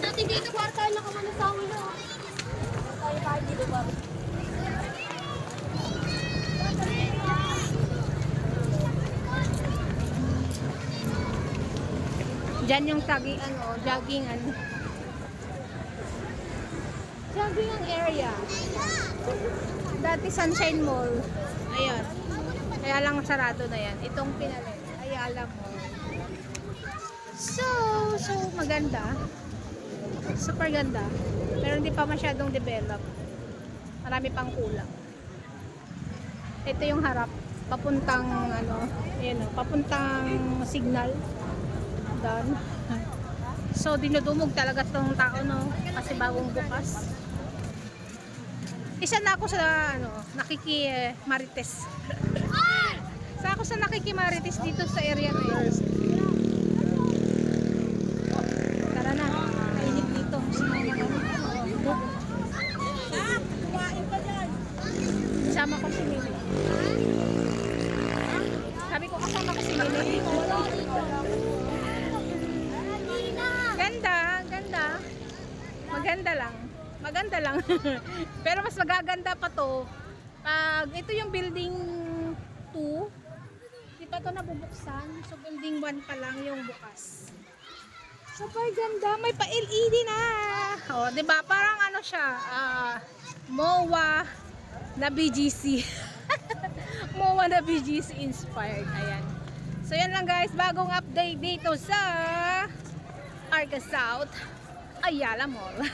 Natin dito, kwarta na kami sa amin na. Tayo dito ba? Diyan yung tagi, jogging, jogging ang area. Dati Sunshine Mall. Ayun. Kaya lang sarado na yan. Itong pinalit. Ayala Mall. So maganda. Super ganda. Pero hindi pa masyadong develop. Marami pang kulang. Ito yung harap. Papuntang, ayan, papuntang Signal. Doon. So, dinudumog talaga tong tao, no? Kasi bagong bukas. Isa na ako sa, nakikimarites. Sa ako sa nakikimarites dito sa area na yun. Tara na. Mainit dito. Sama ko si Mimi. Sabi ko, kasama ko si Mimi. Ganda. Maganda lang. Pero mas magaganda pa to. Ito yung building 2. Di pa to nabubuksan. So building 1 pa lang yung bukas. Super ganda. May pa LED na. Oh, 'di ba? Parang siya, MOA na BGC. MOA na BGC inspired. Ayan. So yan lang guys, bagong update dito sa Arca South, Ayala Mall.